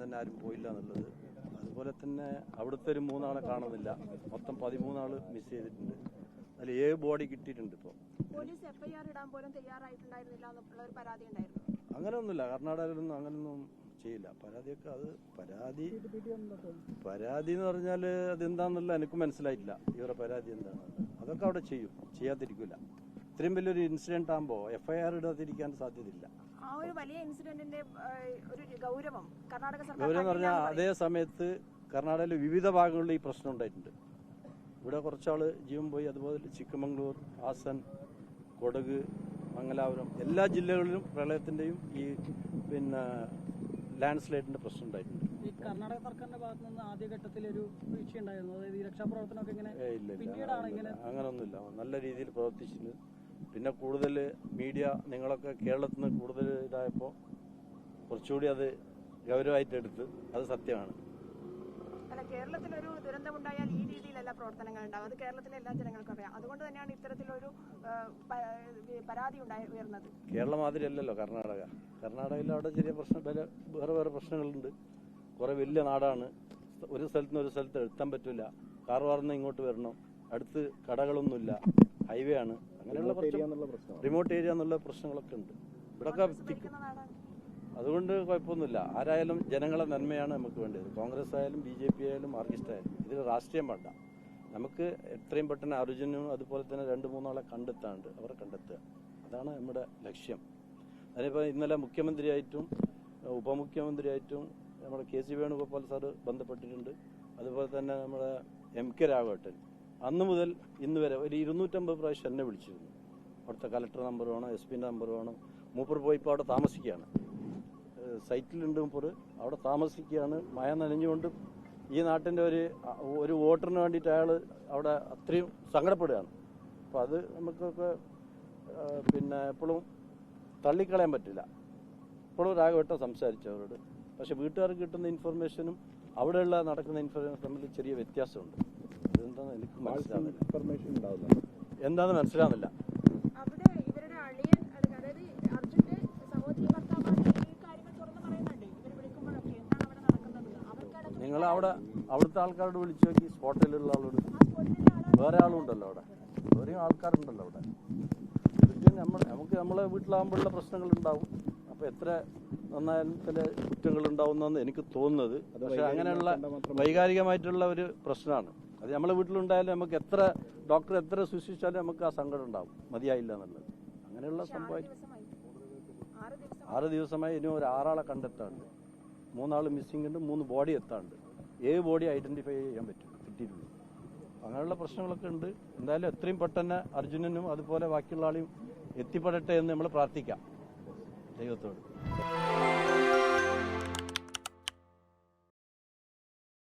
തന്നെ ആരും പോയില്ല എന്നുള്ളത്. അതുപോലെ തന്നെ അവിടുത്തെ ഒരു 3 ആളെ കാണുന്നില്ല. മൊത്തം 13 ആള് മിസ് ചെയ്തിട്ടുണ്ട്. അതിൽ 7 ബോഡി കിട്ടിയിട്ടുണ്ട്. ഇപ്പോൾ പോലീസ് എഫ്ഐആർ ഇടാൻ പോലും തയ്യാറായിട്ടുണ്ടായിരുന്നില്ല എന്നുള്ള ഒരു പരാതി ഉണ്ടായിരുന്നു. അങ്ങനെയൊന്നുമില്ല. കർണാടകയിലൊന്നും അങ്ങനെയൊന്നും ചെയ്യില്ല. പരാതിയൊക്കെ അത് പരാതി എന്ന് പറഞ്ഞാൽ അതെന്താണെന്നുള്ള എനിക്ക് മനസ്സിലായിട്ടില്ല. ഇവരുടെ പരാതി എന്താണ് അതൊക്കെ അവിടെ ചെയ്യും, ചെയ്യാതിരിക്കില്ല. ഇത്രയും വലിയൊരു ഇൻസിഡന്റ് ആകുമ്പോൾ എഫ്ഐആർ ഇടാതിരിക്കാൻ സാധ്യതയില്ല. ആ ഒരു വലിയ ഇൻസിഡന്റിന്റെ ഒരു ഗൗരവം കർണാടക സർക്കാർ ഗൗരവം എന്ന് പറഞ്ഞാൽ അതേ സമയത്ത് കർണാടകയിലെ വിവിധ ഭാഗങ്ങളിൽ ഈ പ്രശ്നം ഉണ്ടായിട്ടുണ്ട്. ഇവിടെ കുറച്ചാൾ ജീവൻ പോയി. അതുപോലെ ചിക്കമംഗ്ലൂർ, ഹാസൻ, കൊടക്, മംഗലാപുരം എല്ലാ ജില്ലകളിലും പ്രളയത്തിന്റെയും ഈ ലാൻഡ് സ്ലൈഡിന്റെ പ്രശ്നം ഉണ്ടായിട്ടുണ്ട്. ഈ കർണാടക സർക്കാരിന്റെ ഭാഗത്തു നിന്ന് ആദ്യഘട്ടത്തിൽ ഒരു വീഴ്ച ഉണ്ടായിരുന്നു. അതായത് ഈ രക്ഷാപ്രവർത്തനമൊക്കെ ഇങ്ങനെ അങ്ങനൊന്നുമില്ല. നല്ല രീതിയിൽ പ്രവർത്തിച്ചിട്ടുണ്ട്. പിന്നെ കൂടുതൽ മീഡിയ നിങ്ങളൊക്കെ കേരളത്തിൽ നിന്ന് കൂടുതൽ ഇതായപ്പോൾ കുറച്ചുകൂടി അത് ഗൗരവമായിട്ട് എടുത്ത് അത് സത്യമാണ്. അല്ല, കേരളത്തിലൊരു ദുരന്തമുണ്ടായാൽ ഈ രീതിയിലല്ല പ്രവർത്തനങ്ങൾ ഉണ്ടാവും. അത് കേരളത്തിലെ എല്ലാ ജനങ്ങൾക്കും അറിയാം. അതുകൊണ്ട് തന്നെയാണ് ഇത്തരത്തിലൊരു പരാതി ഉയർന്നത്. കേരളം മാതിരി അല്ലല്ലോ കർണാടക. കർണാടകയിൽ അവിടെ ചെറിയ പ്രശ്നം, വേറെ പ്രശ്നങ്ങളുണ്ട്. കുറെ വലിയ നാടാണ്. ഒരു സ്ഥലത്ത് നിന്ന് ഒരു സ്ഥലത്ത് എത്താൻ പറ്റില്ല. കാർ വാർന്ന് ഇങ്ങോട്ട് വരണം. അടുത്ത് കടകളൊന്നുമില്ല. ഹൈവേ ആണ്. അങ്ങനെയുള്ള റിമോട്ട് ഏരിയ എന്നുള്ള പ്രശ്നങ്ങളൊക്കെ ഉണ്ട് ഇവിടൊക്കെ. അതുകൊണ്ട് കുഴപ്പമൊന്നുമില്ല. ആരായാലും ജനങ്ങളെ നന്മയാണ് നമുക്ക് വേണ്ടത്. കോൺഗ്രസ് ആയാലും BJP ആയാലും മാർക്സിസ്റ്റ് ആയാലും ഇതിൽ രാഷ്ട്രീയം വേണ്ട. നമുക്ക് എത്രയും പെട്ടെന്ന് അർജുനും അതുപോലെ തന്നെ 2-3 ആളെ കണ്ടെത്താണ്ട് അവരെ കണ്ടെത്തുക. അതാണ് നമ്മുടെ ലക്ഷ്യം. അതിനിപ്പോൾ ഇന്നലെ മുഖ്യമന്ത്രിയായിട്ടും ഉപമുഖ്യമന്ത്രിയായിട്ടും നമ്മുടെ KC വേണുഗോപാൽ സാറ് ബന്ധപ്പെട്ടിട്ടുണ്ട്. അതുപോലെ തന്നെ നമ്മുടെ MK രാഘവട്ടൻ അന്ന് മുതൽ ഇന്ന് വരെ ഒരു 250 പ്രാവശ്യം എന്നെ വിളിച്ചിരുന്നു. അവിടുത്തെ കലക്ടർ നമ്പർ വേണം, SP നമ്പർ വേണം. മൂപ്പർ പോയി ഇപ്പോൾ അവിടെ താമസിക്കുകയാണ്. സൈറ്റിലുണ്ട് മൂപ്പർ, അവിടെ താമസിക്കുകയാണ്. മഴ നനഞ്ഞുകൊണ്ട് ഈ നാട്ടിൻ്റെ ഒരു വോട്ടറിന് വേണ്ടിയിട്ട് അയാൾ അവിടെ അത്രയും സങ്കടപ്പെടുകയാണ്. അപ്പോൾ അത് നമുക്കൊക്കെ എപ്പോഴും തള്ളിക്കളയാൻ പറ്റില്ല. ഇപ്പോഴും രാഘവട്ടം സംസാരിച്ചവരോട്. പക്ഷെ വീട്ടുകാർക്ക് കിട്ടുന്ന ഇൻഫർമേഷനും അവിടെയുള്ള നടക്കുന്ന ഇൻഫർമേഷൻ തമ്മിൽ ചെറിയ വ്യത്യാസമുണ്ട്. അതെന്താണെന്ന് എനിക്ക് മനസ്സിലാവുന്നില്ല. എന്താണെന്ന് മനസ്സിലാവുന്നില്ല. നിങ്ങൾ അവിടുത്തെ ആൾക്കാരോട് വിളിച്ചു നോക്കി. സ്പോട്ടിലുള്ള ആളോട്. വേറെ ആളും ഉണ്ടല്ലോ അവിടെ. വേറെയും ആൾക്കാരുണ്ടല്ലോ അവിടെ. നമുക്ക് നമ്മളെ വീട്ടിലാകുമ്പോഴുള്ള പ്രശ്നങ്ങൾ ഉണ്ടാവും. അപ്പൊ എത്ര നന്നായാലും ചില കുറ്റങ്ങൾ ഉണ്ടാവുന്നെന്ന് എനിക്ക് തോന്നുന്നത്. പക്ഷെ അങ്ങനെയുള്ള വൈകാരികമായിട്ടുള്ള ഒരു പ്രശ്നമാണ് അത്. നമ്മളെ വീട്ടിലുണ്ടായാലും നമുക്ക് ഡോക്ടർ എത്ര സൂക്ഷിച്ചാലും നമുക്ക് ആ സങ്കടം ഉണ്ടാവും, മതിയായില്ല എന്നുള്ളത്. അങ്ങനെയുള്ള സംഭവം 6 ദിവസമായി ഇനി ഒരു 6 ആളെ കണ്ടെത്താണ്ട്. 3 ആൾ മിസ്സിംഗ് ഉണ്ട്. 3 ബോഡി എത്താണ്ട്. 7 ബോഡി ഐഡന്റിഫൈ ചെയ്യാൻ കിട്ടിയിട്ടുണ്ട്. അങ്ങനെയുള്ള പ്രശ്നങ്ങളൊക്കെ ഉണ്ട്. എന്തായാലും എത്രയും പെട്ടെന്ന് അർജുനനും അതുപോലെ ബാക്കിയുള്ള ആളെയും എത്തിപ്പെടട്ടെ എന്ന് നമ്മൾ പ്രാർത്ഥിക്കാം ദൈവത്തോട്.